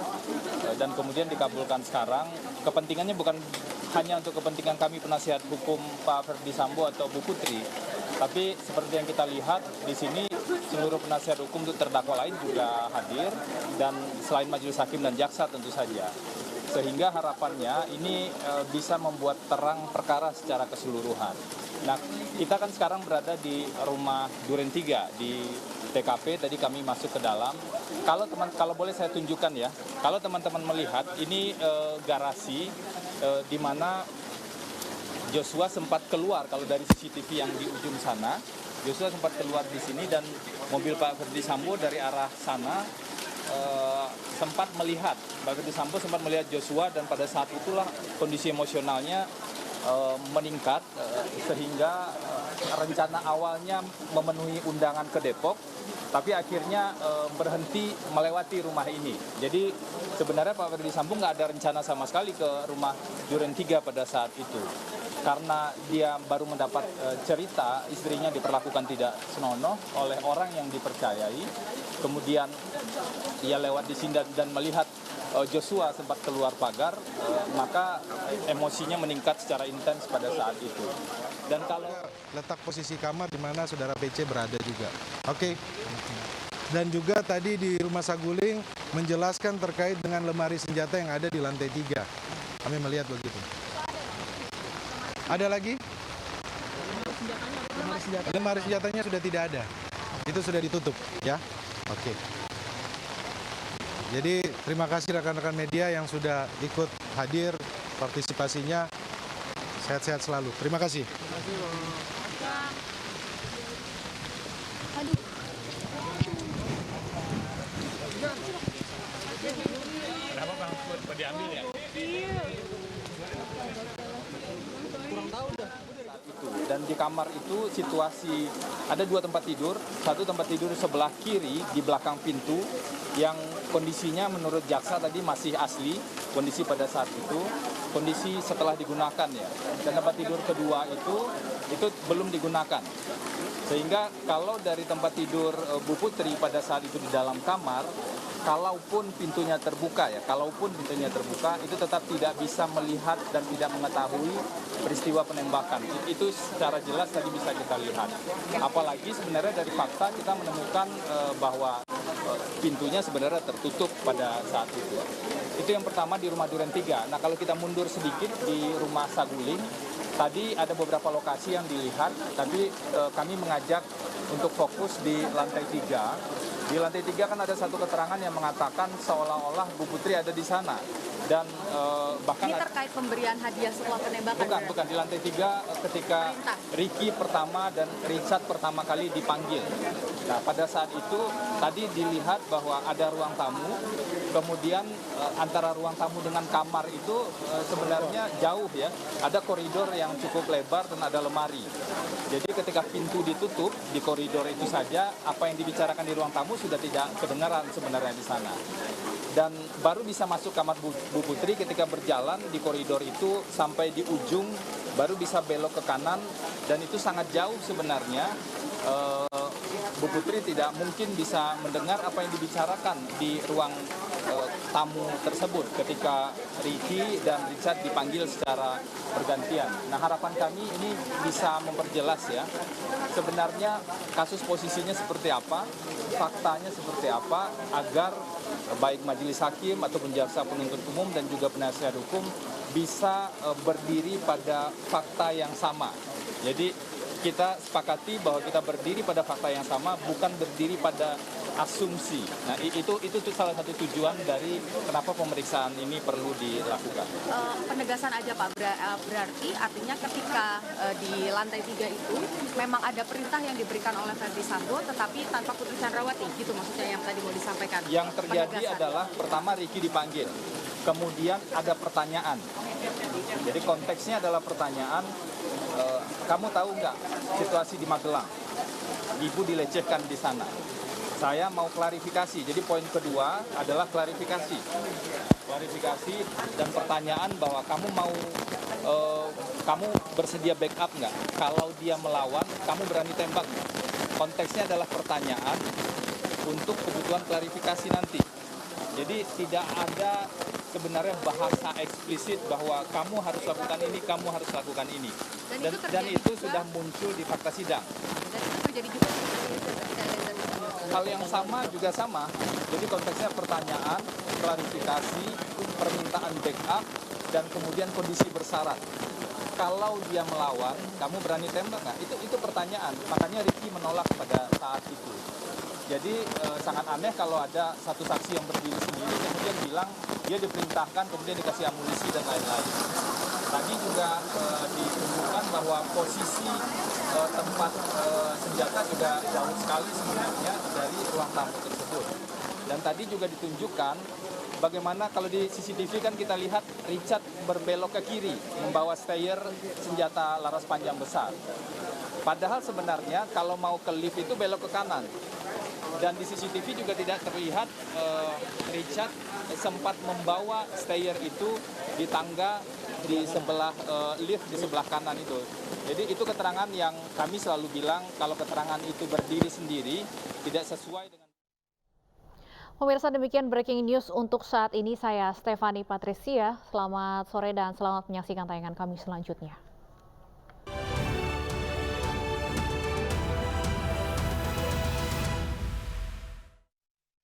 dan kemudian dikabulkan sekarang. Kepentingannya bukan hanya untuk kepentingan kami penasihat hukum Pak Verdi Sambo atau Bu Putri, tapi seperti yang kita lihat di sini seluruh penasihat hukum untuk terdakwa lain juga hadir dan selain majelis hakim dan jaksa tentu saja. Sehingga harapannya ini bisa membuat terang perkara secara keseluruhan. Nah, kita kan sekarang berada di rumah Duren 3 di TKP, tadi kami masuk ke dalam. Kalau boleh saya tunjukkan ya, kalau teman-teman melihat ini garasi di mana Joshua sempat keluar. Kalau dari CCTV yang di ujung sana, Joshua sempat keluar di sini dan mobil Pak Verdi Sambo dari arah sana sempat melihat, Pak Verdi Sambo sempat melihat Joshua dan pada saat itulah kondisi emosionalnya meningkat sehingga rencana awalnya memenuhi undangan ke Depok, tapi akhirnya berhenti melewati rumah ini. Jadi sebenarnya Pak Verdi Sambo nggak ada rencana sama sekali ke rumah Duren 3 pada saat itu. karena dia baru mendapat cerita istrinya diperlakukan tidak senonoh oleh orang yang dipercayai. Kemudian ia lewat di sini dan melihat Joshua sempat keluar pagar, maka emosinya meningkat secara intens pada saat itu. Dan kalau letak posisi kamar di mana saudara PC berada juga. Oke. Dan juga tadi di Rumah Saguling menjelaskan terkait dengan lemari senjata yang ada di lantai 3. Kami melihat begitu. Ada lagi? Lemari senjatanya sudah tidak ada. Itu sudah ditutup, ya. Oke. Jadi terima kasih rekan-rekan media yang sudah ikut hadir, partisipasinya. Sehat-sehat selalu. Terima kasih. kenapa Bang diambil ya? Dan di kamar itu situasi ada 2 tempat tidur, satu tempat tidur sebelah kiri di belakang pintu yang kondisinya menurut jaksa tadi masih asli kondisi pada saat itu, kondisi setelah digunakan ya. Dan tempat tidur kedua itu belum digunakan. Sehingga kalau dari tempat tidur Bu Putri pada saat itu di dalam kamar, kalaupun pintunya terbuka, itu tetap tidak bisa melihat dan tidak mengetahui peristiwa penembakan. Itu secara jelas tadi bisa kita lihat. Apalagi sebenarnya dari fakta kita menemukan bahwa pintunya sebenarnya tertutup pada saat itu. Itu yang pertama di rumah Duren 3. Nah, kalau kita mundur sedikit di rumah Saguling, tadi ada beberapa lokasi yang dilihat, tapi kami mengajak untuk fokus di lantai 3. Di lantai 3 kan ada satu keterangan yang mengatakan seolah-olah Bu Putri ada di sana. Dan bahkan ini terkait pemberian hadiah setelah penembakan? Bukan. Di lantai 3 ketika Ricky pertama dan Richard pertama kali dipanggil. Nah, pada saat itu tadi dilihat bahwa ada ruang tamu, kemudian antara ruang tamu dengan kamar itu sebenarnya jauh ya. Ada koridor yang cukup lebar dan ada lemari. Jadi ketika pintu ditutup di koridor itu saja, apa yang dibicarakan di ruang tamu sudah tidak kedengaran sebenarnya di sana. Dan baru bisa masuk kamar Bu Putri ketika berjalan di koridor itu sampai di ujung, baru bisa belok ke kanan, dan itu sangat jauh sebenarnya. Bu Putri tidak mungkin bisa mendengar apa yang dibicarakan di ruang tamu tersebut ketika Ricky dan Richard dipanggil secara bergantian. Nah, harapan kami ini bisa memperjelas ya, sebenarnya kasus posisinya seperti apa, faktanya seperti apa, agar baik majelis hakim ataupun jaksa penuntut umum dan juga penasihat hukum bisa berdiri pada fakta yang sama. Jadi kita sepakati bahwa kita berdiri pada fakta yang sama, bukan berdiri pada asumsi. Nah, itu salah satu tujuan dari kenapa pemeriksaan ini perlu dilakukan. Penegasan aja Pak, berarti artinya ketika di lantai 3 itu memang ada perintah yang diberikan oleh Verdi Sambo tetapi tanpa Putri Chandrawati, gitu maksudnya yang tadi mau disampaikan? Yang terjadi adalah pertama Ricky dipanggil, kemudian ada pertanyaan. Jadi konteksnya adalah pertanyaan, kamu tahu nggak situasi di Magelang? Ibu dilecehkan di sana. Saya mau klarifikasi. Jadi poin kedua adalah klarifikasi dan pertanyaan bahwa kamu bersedia backup nggak? Kalau dia melawan, kamu berani tembak nggak? Konteksnya adalah pertanyaan untuk kebutuhan klarifikasi nanti. Jadi tidak ada sebenarnya bahasa eksplisit bahwa kamu harus lakukan ini, kamu harus lakukan ini. Dan itu sudah muncul di fakta sidang. Dan itu terjadi juga hal yang sama juga sama. Jadi konteksnya pertanyaan, klarifikasi, permintaan backup, dan kemudian kondisi bersyarat. Kalau dia melawan, kamu berani tembak nggak? Itu pertanyaan. Makanya Ricky menolak pada saat itu. Jadi sangat aneh kalau ada satu saksi yang berdiri sendiri kemudian bilang dia diperintahkan kemudian dikasih amunisi dan lain-lain. Tadi juga ditunjukkan bahwa posisi tempat senjata juga jauh sekali sebenarnya dari ruang tamu tersebut. Dan tadi juga ditunjukkan bagaimana kalau di CCTV kan kita lihat Richard berbelok ke kiri membawa stayer senjata laras panjang besar. Padahal sebenarnya kalau mau ke lift itu belok ke kanan. Dan di CCTV juga tidak terlihat Richard sempat membawa stayer itu di tangga di sebelah lift di sebelah kanan itu. Jadi itu keterangan yang kami selalu bilang kalau keterangan itu berdiri sendiri tidak sesuai dengan. Pemirsa, demikian breaking news untuk saat ini. Saya Stefani Patricia. Selamat sore dan selamat menyaksikan tayangan kami selanjutnya.